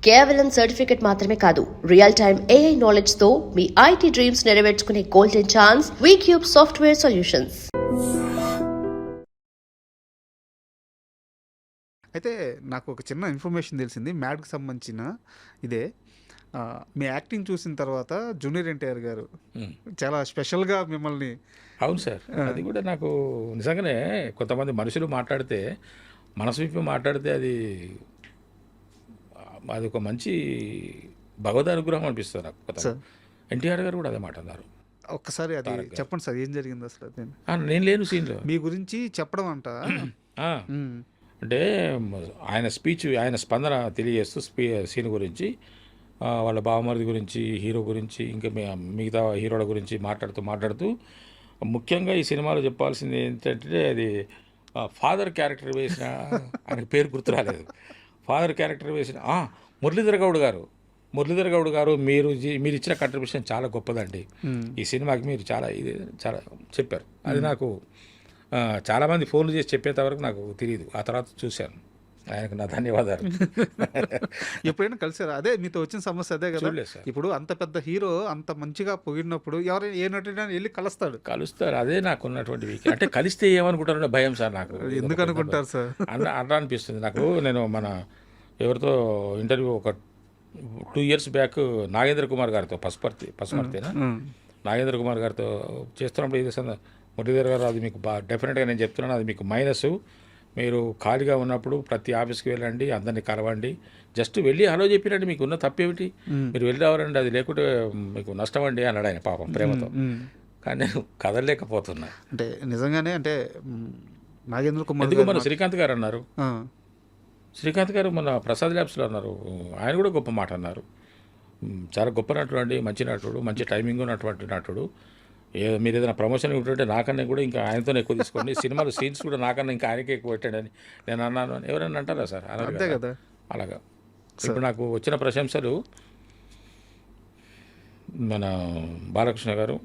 కేవలం సర్టిఫికెట్ మాత్రమే కాదు, రియల్ టైమ్ AI నాలెడ్జ్ తో మీ IT డ్రీమ్స్ నెరవేర్చుకునే golden chance VCube software solutions. అయితే నాకు ఒక చిన్న ఇన్ఫర్మేషన్ తెలిసింది మ్యాడ్కి సంబంధించిన ఇదే. మీ యాక్టింగ్ చూసిన తర్వాత జూనియర్ ఎన్టీఆర్ గారు చాలా స్పెషల్గా మిమ్మల్ని. అవును సార్, అది కూడా నాకు నిజంగానే కొంతమంది మనుషులు మాట్లాడితే, మనసు విప్పి మాట్లాడితే అది ఒక మంచి భగవద్ అనుగ్రహం అనిపిస్తుంది నాకు. ఎన్టీఆర్ గారు కూడా అదే మాట అన్నారు. ఒక్కసారి అది చెప్పండి సార్, ఏం జరిగింది అసలు? నేను లేను సీన్లో. మీ గురించి చెప్పడం అంట అంటే ఆయన స్పీచ్, ఆయన స్పందన తెలియజేస్తూ సీన్ గురించి, వాళ్ళ బావమరిది గురించి, హీరో గురించి, ఇంకా మిగతా హీరోల గురించి మాట్లాడుతూ ముఖ్యంగా ఈ సినిమాలో చెప్పాల్సింది ఏంటంటే, అది ఫాదర్ క్యారెక్టర్ వేసిన ఆయనకు పేరు గుర్తు రాలేదు. ఫాదర్ క్యారెక్టర్ వేసిన మురళీధర్ గౌడ్ గారు మీరు ఇచ్చిన కంట్రిబ్యూషన్ చాలా గొప్పదండి ఈ సినిమాకి. మీరు చాలా చెప్పారు. అది నాకు చాలామంది ఫోన్లు చేసి చెప్పేంత వరకు నాకు తెలియదు. ఆ తర్వాత చూశాను. ఆయనకు నా ధన్యవాదాలు. ఎప్పుడైనా కలిసారు? అదే మీతో వచ్చిన సమస్య అదే కదా. ఇప్పుడు అంత పెద్ద హీరో అంత మంచిగా పొగిడినప్పుడు ఎవరైనా ఏ నటుడైనా వెళ్ళి కలుస్తారు. అదే నాకు ఉన్నటువంటి వీక్. అంటే కలిస్తే ఏమనుకుంటారో భయం సార్ నాకు. ఎందుకు అనుకుంటారు సార్? అట్లా అనిపిస్తుంది నాకు. నేను మన ఎవరితో ఇంటర్వ్యూ ఒక 2 years బ్యాక్ నాగేంద్ర కుమార్ గారితో, పసుమర్తేనా నాగేంద్ర కుమార్ గారితో చేస్తున్నప్పుడు ఇది మురళీధర్ గారు, అది మీకు డెఫినెట్గా నేను చెప్తున్నాను, అది మీకు మైనస్. మీరు ఖాళీగా ఉన్నప్పుడు ప్రతి ఆఫీస్కి వెళ్ళండి, అందరినీ కలవండి, జస్ట్ వెళ్ళి హలో చెప్పినండి, మీకు ఉన్న తప్పేమిటి, మీరు వెళ్ళి రావాలండి, అది లేకుంటే మీకు నష్టం అండి అన్నాడు ఆయన పాపం ప్రేమతో. కానీ నేను కదలలేకపోతున్నా. అంటే నిజంగానే అంటే నాగేంద్ర కుమార్ ఎందుకు మన శ్రీకాంత్ గారు అన్నారు, శ్రీకాంత్ గారు మన ప్రసాద్ ల్యాబ్స్లో అన్నారు, ఆయన కూడా గొప్ప మాట అన్నారు. చాలా గొప్ప నటుడు అండి, మంచి నటుడు, మంచి టైమింగ్ ఉన్నటువంటి నటుడు. మీరు ఏదైనా ప్రమోషన్ ఉంటుంటే నాకన్నా కూడా ఇంకా ఆయనతోనే ఎక్కువ తీసుకోండి, సినిమాలో సీన్స్ కూడా నాకన్నా ఇంకా ఆయనకే ఎక్కువ పెట్టండి నేను అన్నాను అని ఎవరైనా అంటారా సార్? అంతే కదా. అలాగా ఇప్పుడు నాకు వచ్చిన ప్రశంసలు మన బాలకృష్ణ గారు,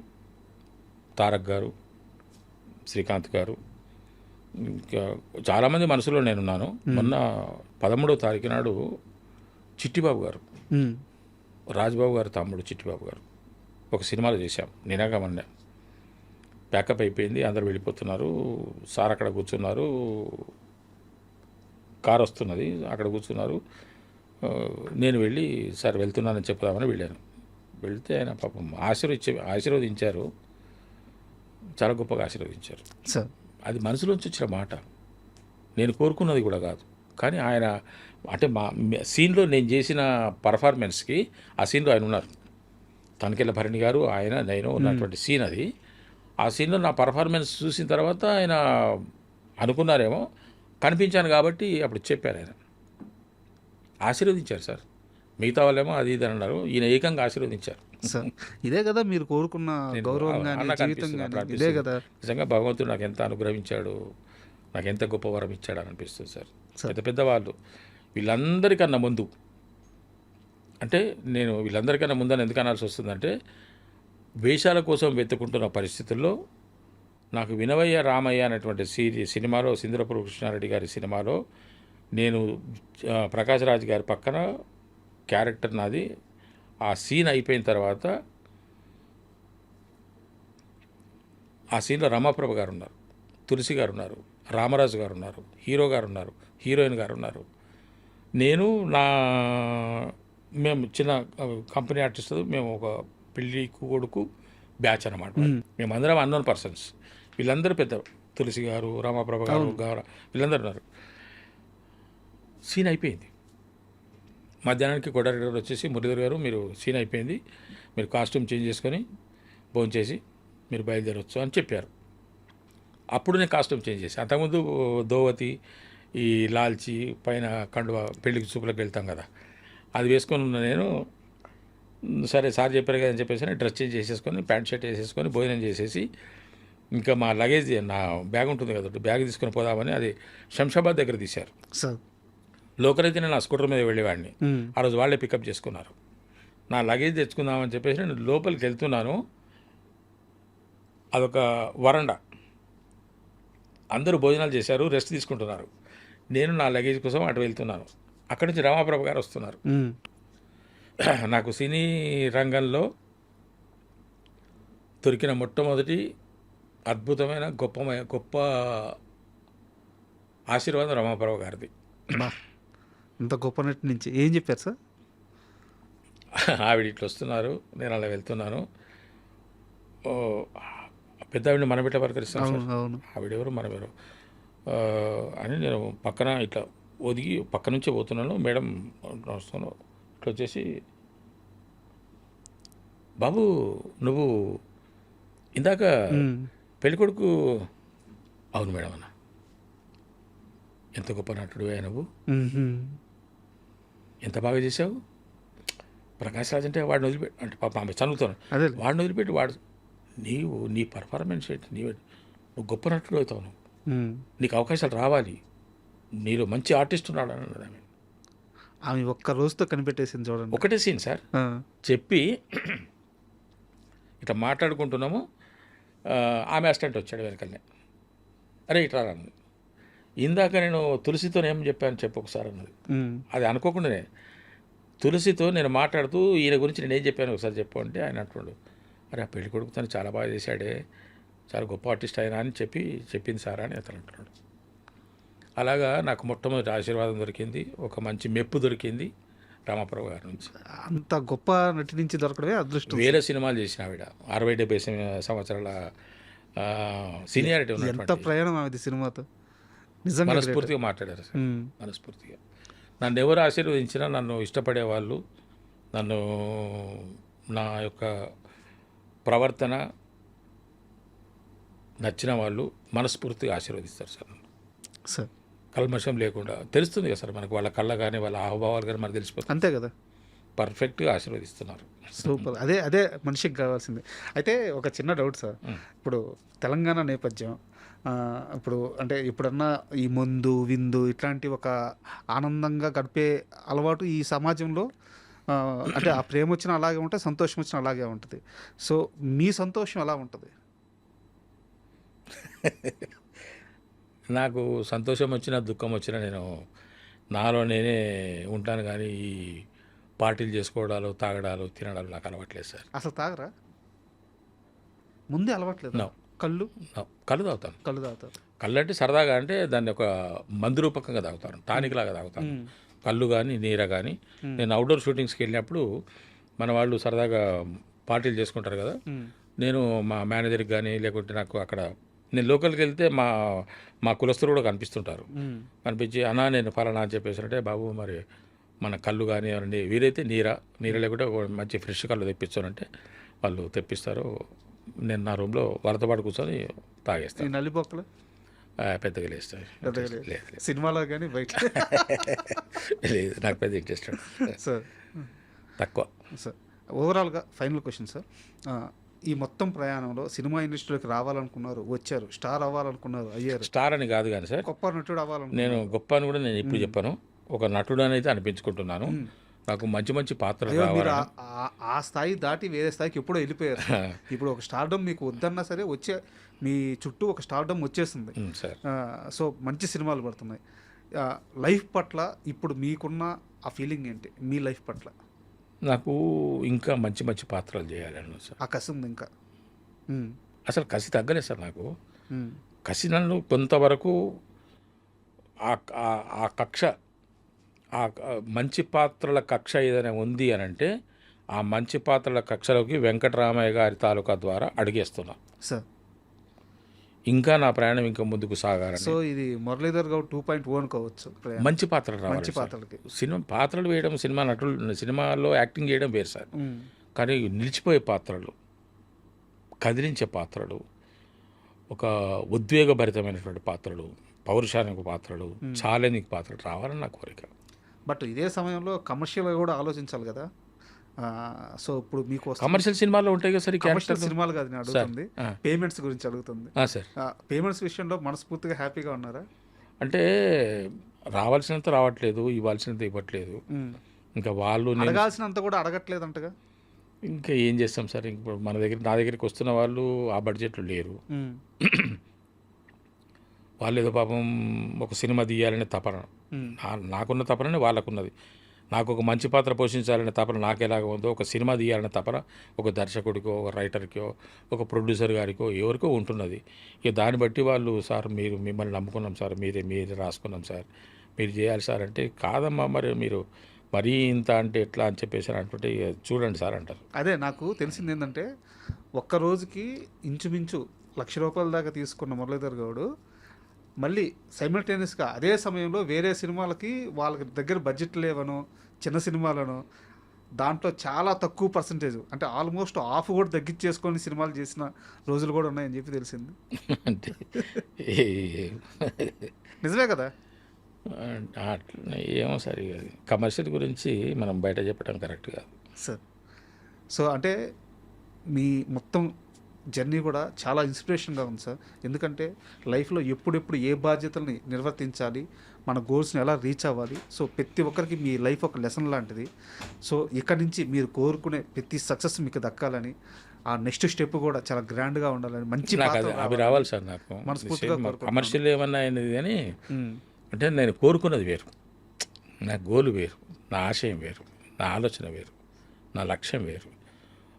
తారక్ గారు, శ్రీకాంత్ గారు, ఇంకా చాలామంది మనసులో నేనున్నాను. మొన్న 13వ తారీఖు నాడు చిట్టిబాబు గారు, రాజ్బాబు గారు తమ్ముడు చిట్టిబాబు గారు ఒక సినిమాలో చేశాం. నినాగా మొన్న ప్యాకప్ అయిపోయింది, అందరు వెళ్ళిపోతున్నారు. సార్ అక్కడ కూర్చున్నారు, కారు వస్తున్నది, అక్కడ కూర్చున్నారు. నేను వెళ్ళి సార్ వెళ్తున్నానని చెప్దామని వెళ్ళాను. వెళ్తే ఆయన పాపం ఆశీర్వదించారు, చాలా గొప్పగా ఆశీర్వదించారు సార్. అది మనసులోంచి వచ్చిన మాట, నేను కోరుకున్నది కూడా కాదు. కానీ ఆయన అంటే మా సీన్లో నేను చేసిన పర్ఫార్మెన్స్కి ఆ సీన్లో ఆయన ఉన్నారు, తనకెళ్ళ భరణి గారు, ఆయన, నేను ఉన్నటువంటి సీన్ అది. ఆ సీన్లో నా పర్ఫార్మెన్స్ చూసిన తర్వాత ఆయన అనుకున్నారేమో, కనిపించాను కాబట్టి అప్పుడు చెప్పారు, ఆయన ఆశీర్వదించారు సార్. మిగతా వాళ్ళేమో అది ఇది అన్నారు, ఈయన ఏకంగా ఆశీర్వదించారు. ఇదే కదా మీరు కోరుకున్న గౌరవం, ఇదే కదా. నిజంగా భగవంతుడు నాకు ఎంత అనుగ్రహించాడు, నాకు ఎంత గొప్ప వరం ఇచ్చాడు అని అనిపిస్తుంది సార్. పెద్ద పెద్ద వాళ్ళు వీళ్ళందరికన్నా ముందు, అంటే నేను వీళ్ళందరికన్నా ముందని ఎందుకు అనాల్సి వస్తుందంటే, వేషాల కోసం వెతుకుంటున్న పరిస్థితుల్లో నాకు వినవయ్య రామయ్య అనేటువంటి సినిమాలో, సింధురపురి కృష్ణారెడ్డి గారి సినిమాలో నేను ప్రకాష్ రాజ్ గారి పక్కన క్యారెక్టర్ నాది. ఆ సీన్ అయిపోయిన తర్వాత ఆ సీన్లో రమాప్రభ గారు ఉన్నారు, తులసి గారు ఉన్నారు, రామరాజు గారు ఉన్నారు, హీరో గారు ఉన్నారు, హీరోయిన్ గారు ఉన్నారు. నేను మేము చిన్న కంపెనీ ఆర్టిస్టులు, మేము ఒక పెళ్ళి కొడుకు బ్యాచ్ అన్నమాట. మేమందరం అన్నోన్ పర్సన్స్. వీళ్ళందరూ పెద్ద, తులసి గారు, రామప్రభ గారు, వీళ్ళందరూ ఉన్నారు. సీన్ అయిపోయింది. మధ్యాహ్నానికి కొడారి గారు వచ్చేసి, మురళీధర్ గారు మీరు సీన్ అయిపోయింది, మీరు కాస్ట్యూమ్ చేంజ్ చేసుకొని భోంచేసి మీరు బయలుదేరవచ్చు అని చెప్పారు. అప్పుడు నేను కాస్ట్యూమ్ చేంజ్ చేసి, అంతకుముందు దోవతి, ఈ లాల్చి పైన కండువ, పెళ్ళికి చూపులకు వెళ్తాం కదా, అది వేసుకొని ఉన్న నేను, సరే సార్ చెప్పారు కదా అని చెప్పేసి డ్రెస్ చేంజ్ చేసేసుకొని, ప్యాంట్ షర్ట్ వేసేసుకొని భోజనం చేసేసి, ఇంకా మా లగేజ్, నా బ్యాగ్ ఉంటుంది కదా, బ్యాగ్ తీసుకొని పోదామని అది శంషాబాద్ దగ్గర తీశారు. లోకల్ అయితే నేను ఆ స్కూటర్ మీద వెళ్ళేవాడిని. ఆ రోజు వాళ్ళే పికప్ చేసుకున్నారు. నా లగేజ్ తెచ్చుకుందామని చెప్పేసి నేను లోపలికి వెళ్తున్నాను. అదొక వరండా, అందరూ భోజనాలు చేశారు, రెస్ట్ తీసుకుంటున్నారు. నేను నా లగేజ్ కోసం అటు వెళ్తున్నాను. అక్కడి నుంచి రమాప్రభ గారు వస్తున్నారు. నాకు సినీ రంగంలో దొరికిన మొట్టమొదటి అద్భుతమైన గొప్ప ఆశీర్వాదం రమాప్రభు గారిది. బా, ఇంత గొప్ప నటి నుంచి ఏం చెప్పారు సార్? ఆవిడ ఇట్లా వస్తున్నారు, నేను అలా వెళ్తున్నాను, ఓ పెద్ద ఆవిడ మన బిడ్డ పలకరిస్తాను సార్, అవును ఆవిడెవరు మనమెవరు అని నేను పక్కన ఇట్లా ఒదిగి పక్క నుంచే పోతున్నాను. మేడం వస్తాను, ఇట్లా వచ్చేసి బాబు నువ్వు ఇందాక పెళ్ళికొడుకు, అవును మేడం అన్న, ఎంత గొప్ప నటుడు నువ్వు, ఎంత బాగా చేసావు. ప్రకాష్ రాజ్ అంటే వాడిని వదిలిపెట్టి, అంటే పాప ఆమె చదువుతాను, వాడిని వదిలిపెట్టి వాడు నీ పర్ఫార్మెన్స్ ఏంటి, నువ్వు గొప్ప నటుడు అవుతావు, నువ్వు నీకు అవకాశాలు రావాలి, నీలో మంచి ఆర్టిస్ట్ ఉన్నాడు అన్నది ఆమె. ఆమె ఒక్క రోజుతో కనిపెట్టేసింది చూడండి. ఒకటే సీన్ సార్ చెప్పి ఇట్లా మాట్లాడుకుంటున్నాము, ఆమె అసిస్టెంట్ వచ్చాడు వెనకనే, అరే ఇట్లా అన్నది. ఇందాక నేను తులసితో ఏం చెప్పాను చెప్పు ఒకసారి అన్నది. అది అనుకోకుండానే తులసితో నేను మాట్లాడుతూ ఈయన గురించి నేనేం చెప్పాను ఒకసారి చెప్పు అంటే ఆయన అంటున్నాడు, అరే ఆ పెళ్లి కొడుకు తను చాలా బాగా చేశాడే, చాలా గొప్ప ఆర్టిస్ట్ అయినా అని చెప్పింది సార్ అని అతను అంటున్నాడు. అలాగా నాకు మొట్టమొదటి ఆశీర్వాదం దొరికింది, ఒక మంచి మెప్పు దొరికింది రామాప్రభు గారి నుంచి. అంత గొప్ప నటి నుంచి దొరకడమే అదృష్టం. వేరే సినిమాలు చేసిన ఆవిడ 60-70 సంవత్సరాల సీనియారిటీ ఎంత ప్రయాణం ఆమెది సినిమాతో, నిజంగా మనస్ఫూర్తిగా మాట్లాడారు సార్, మనస్ఫూర్తిగా. నన్ను ఎవరు ఆశీర్వదించినా, నన్ను ఇష్టపడే వాళ్ళు, నన్ను నా యొక్క ప్రవర్తన నచ్చిన వాళ్ళు మనస్ఫూర్తిగా ఆశీర్వదిస్తారు సార్. సార్ కల్మషం లేకుండా తెలుస్తుంది కదా సార్ మనకు, వాళ్ళ కళ్ళ కానీ వాళ్ళ హావభావాలు కానీ మనకు తెలిసిపోతుంది. అంతే కదా, పర్ఫెక్ట్గా ఆశీర్వదిస్తున్నారు. సూపర్. అదే మనిషికి కావాల్సింది. అయితే ఒక చిన్న డౌట్ సార్, ఇప్పుడు తెలంగాణ నేపథ్యం, ఇప్పుడు అంటే ఇప్పుడన్నా ఈ మందు విందు ఇట్లాంటి ఒక ఆనందంగా గడిపే అలవాటు ఈ సమాజంలో, అంటే ఆ ప్రేమ వచ్చినా అలాగే ఉంటుంది, సంతోషం వచ్చినా అలాగే ఉంటుంది. సో మీ సంతోషం ఎలా ఉంటుంది? నాకు సంతోషం వచ్చినా దుఃఖం వచ్చినా నేను నాలో నేనే ఉంటాను, కానీ ఈ పార్టీలు చేసుకోవడాలు, తాగడాలు, తినడాలు నాకు అలవాట్లేదు సార్. అసలు తాగరా? ముందే అలవాట్లేదు. కళ్ళు తాగుతాను. కళ్ళు తాగుతారు. కళ్ళు అంటే సరదాగా, అంటే దాన్ని ఒక మందు రూపకంగా తాగుతాను, టానిక్ లాగా తాగుతాను. కళ్ళు కానీ నీర కానీ. నేను అవుట్డోర్ షూటింగ్స్కి వెళ్ళినప్పుడు మన వాళ్ళు సరదాగా పార్టీలు చేసుకుంటారు కదా, నేను మా మేనేజర్కి కానీ లేకుంటే నాకు అక్కడ నేను లోకల్కి వెళ్తే మా కులస్తులు కూడా కనిపిస్తుంటారు. కనిపించి అన్నా నేను ఫలానా అని చెప్పేసి అంటే, బాబు మరి మన కళ్ళు కానీ ఎవరండి, వీరైతే నీర లేకుంటే మంచి ఫ్రెష్ కళ్ళు తెప్పించానంటే వాళ్ళు తెప్పిస్తారు. నేను నా రూమ్లో వాళ్ళతో పాటు కూర్చొని తాగేస్తాను. నల్లిపోకలు పెద్దగా లేస్తాయి. లేదు సినిమాలో కానీ బయట లేదు, నాకు పెద్ద ఇంట్రెస్ట్ సార్, తక్కువ సార్. ఓవరాల్గా ఫైనల్ క్వశ్చన్ సార్, ఈ మొత్తం ప్రయాణంలో సినిమా ఇండస్ట్రీలోకి రావాలనుకున్నారు, వచ్చారు, స్టార్ అవ్వాలనుకున్నారు, అయ్యారు. స్టార్ అని కాదు కానీ సార్, గొప్ప నటుడు అవ్వాలనుకున్నారు. నేను గొప్ప అని కూడా నేను ఇప్పుడు చెప్పాను, ఒక నటుడు అని అయితే అనిపించుకుంటున్నాను. నాకు మంచి మంచి పాత్రలు మీరు ఆ స్థాయి దాటి వేరే స్థాయికి ఎప్పుడో వెళ్ళిపోయారు. ఇప్పుడు ఒక స్టార్డమ్ మీకు వద్దన్నా సరే వచ్చే మీ చుట్టూ ఒక స్టార్డమ్ వచ్చేసింది. సో మంచి సినిమాలు పడుతున్నాయి. లైఫ్ పట్ల ఇప్పుడు మీకున్న ఆ ఫీలింగ్ ఏంటి? మీ లైఫ్ పట్ల నాకు ఇంకా మంచి మంచి పాత్రలు చేయాలని సార్, ఆ కసి ఉంది ఇంకా. అసలు కసి తగ్గలేదు సార్ నాకు. కసి నన్ను కొంతవరకు ఆ కక్ష, ఆ మంచి పాత్రల కక్ష ఏదైనా ఉంది అని అంటే ఆ మంచి పాత్రల కక్షలోకి వెంకటరామయ్య గారి తాలూకా ద్వారా అడిగేస్తున్నా సార్. ఇంకా నా ప్రయాణం ఇంకా ముందుకు సాగాలని. సో ఇది మురళీధర్ గౌడ్ 2.0 అనుకోవచ్చు. మంచి పాత్రలు రావాలి, మంచి పాత్రలకి. పాత్రలు వేయడం, సినిమాలో యాక్టింగ్ చేయడం వేరు సార్, కానీ నిలిచిపోయే పాత్రలు, కదిలించే పాత్రలు, ఒక ఉద్వేగభరితమైనటువంటి పాత్రలు, పౌరుషానికి పాత్రలు, ఛాలెంజింగ్ పాత్రలు రావాలని నా కోరిక. బట్ ఇదే సమయంలో కమర్షియల్గా కూడా ఆలోచించాలి కదా. సో ఇప్పుడు మీకు కమర్షియల్ సినిమాలో ఉంటాయి కదా సార్, కమర్షియల్ సినిమాలు కాదు నేను అడుగుతుంది, పేమెంట్స్ గురించి అడుగుతుంది సార్. పేమెంట్స్ విషయంలో మనస్ఫూర్తిగా హ్యాపీగా ఉన్నారా? అంటే రావాల్సినంత రావట్లేదు, ఇవ్వాల్సినంత ఇవ్వట్లేదు, ఇంకా వాళ్ళు అడగాల్సినంత కూడా అడగట్లేదు అంటగా. ఇంకా ఏం చేస్తాం సార్, ఇప్పుడు నా దగ్గరికి వస్తున్న వాళ్ళు ఆ బడ్జెట్లు లేరు. వాళ్ళు ఏదో పాపం ఒక సినిమా తీయాలనే తపన, నాకున్న తపననే వాళ్ళకున్నది. నాకు ఒక మంచి పాత్ర పోషించాలనే తపన నాకు ఎలాగ ఉందో, ఒక సినిమా తీయాలనే తపన ఒక దర్శకుడికో, ఒక రైటర్కో, ఒక ప్రొడ్యూసర్ గారికో ఎవరికో ఉంటున్నది. ఇక దాన్ని బట్టి వాళ్ళు సార్ మీరు మిమ్మల్ని నమ్ముకున్నాం సార్, మీరే రాసుకున్నాం సార్, మీరు చేయాలి సార్ అంటే, కాదమ్మా మరి మీరు మరీ ఇంత అంటే ఎట్లా అని చెప్పేసి అంటుంటే ఇక చూడండి సార్ అంటారు. అదే నాకు తెలిసింది ఏంటంటే ఒక్క రోజుకి ఇంచుమించు ₹1,00,000 దాకా తీసుకున్న మురళీధర్ గౌడ్ మళ్ళీ సైమల్టేనియస్గా అదే సమయంలో వేరే సినిమాలకి వాళ్ళకి దగ్గర బడ్జెట్ లేవను, చిన్న సినిమాలను దాంట్లో చాలా తక్కువ పర్సంటేజ్ అంటే ఆల్మోస్ట్ హాఫ్ కూడా తగ్గించేసుకొని సినిమాలు చేసిన రోజులు కూడా ఉన్నాయని చెప్పి తెలిసింది. అంటే నిజమే కదా. అట్లా ఏమో సార్, ఇక కమర్షియల్ గురించి మనం బయట చెప్పడం కరెక్ట్ కాదు సార్. సో అంటే మీ మొత్తం జర్నీ కూడా చాలా ఇన్స్పిరేషన్గా ఉంది సార్. ఎందుకంటే లైఫ్లో ఎప్పుడెప్పుడు ఏ బాధ్యతల్ని నిర్వర్తించాలి, మన గోల్స్ని ఎలా రీచ్ అవ్వాలి, సో ప్రతి ఒక్కరికి మీ లైఫ్ ఒక లెసన్ లాంటిది. సో ఇక్కడ నుంచి మీరు కోరుకునే ప్రతి సక్సెస్ మీకు దక్కాలని, ఆ నెక్స్ట్ స్టెప్ కూడా చాలా గ్రాండ్గా ఉండాలని, మంచి నాకు పాత్ర అవి రావాలి సార్. నాకు మనస్ఫూర్తిగా కోరుకుంటున్నాను. కమర్షియల్ ఏమన్నా అనేది కానీ అంటే నేను కోరుకున్నది వేరు, నా గోలు వేరు, నా ఆశయం వేరు, నా ఆలోచన వేరు, నా లక్ష్యం వేరు.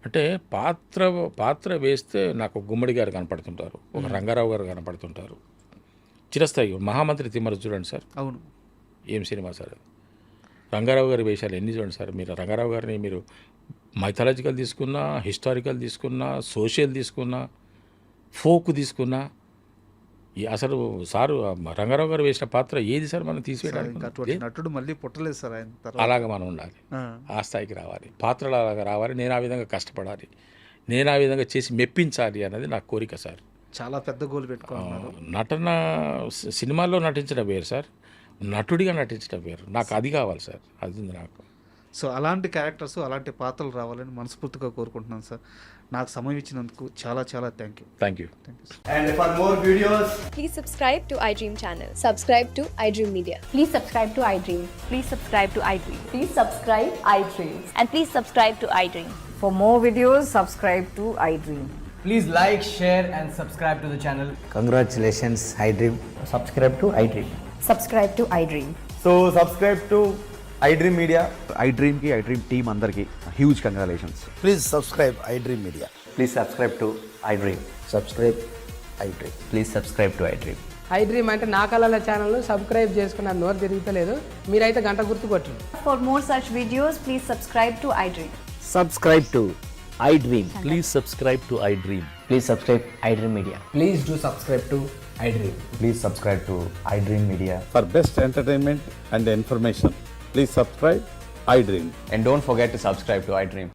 అంటే పాత్ర వేస్తే నాకు గుమ్మడి గారు కనపడుతుంటారు, ఒక రంగారావు గారు కనపడుతుంటారు, చిరస్థాయి మహామంత్రి తిమ్మరు చూడండి సార్. అవును, ఏం సినిమా సార్. రంగారావు గారి వేషాలు ఎన్ని చూడండి సార్. మీరు రంగారావు గారిని మీరు మైథాలజికల్ తీసుకున్నా, హిస్టారికల్ తీసుకున్నా, సోషల్ తీసుకున్నా, ఫోక్ తీసుకున్నా, అసలు సారు రంగారావు గారు వేసిన పాత్ర ఏది సార్ మనం తీసివేయడానికి? నటుడు మళ్ళీ పుట్టలేదు సార్ ఆయన తర్వాత. అలాగా మనం ఉండాలి, ఆ స్థాయికి రావాలి, పాత్రలు అలాగా రావాలి, నేను ఆ విధంగా కష్టపడాలి, నేను ఆ విధంగా చేసి మెప్పించాలి అన్నది నా కోరిక సార్. చాలా పెద్ద గోల్ పెట్టుకున్నారు. నటన సినిమాల్లో నటించడం వేరు సార్, నటుడిగా నటించడం వేరు. నాకు అది కావాలి సార్, అది ఉంది నాకు. సో అలాంటి క్యారెక్టర్స్, అలాంటి పాత్రలు రావాలని మనస్ఫూర్తిగా కోరుకుంటున్నాను సార్. నాకు సమయం ఇచ్చినందుకు చాలా చాలా thank you. Thank you. And for more videos, Please subscribe to iDream channel. Subscribe to iDream Media. Please subscribe to iDream. Please subscribe to iDream. Please subscribe iDream. And please subscribe to iDream. For more videos, subscribe to iDream. please like, share and subscribe to the channel. Congratulations, iDream. Subscribe to iDream. Subscribe to iDream. So subscribe to iDream Media. iDream ki iDream team andarki huge congratulations. Please subscribe iDream Media. Please subscribe to iDream. Subscribe iDream. Please subscribe to iDream. iDream అంటే నా కళల channel subscribe చేసుకున్న నోరు తిరుగుతలేదు, మీరైతే గంట గుర్తు కొట్టండి. For more such videos, please subscribe to iDream. Subscribe to iDream. Please subscribe to iDream. Please subscribe iDream Media. Please do subscribe to iDream. Please subscribe to iDream Media. For best entertainment and information, please subscribe iDream. And don't forget to subscribe to iDream.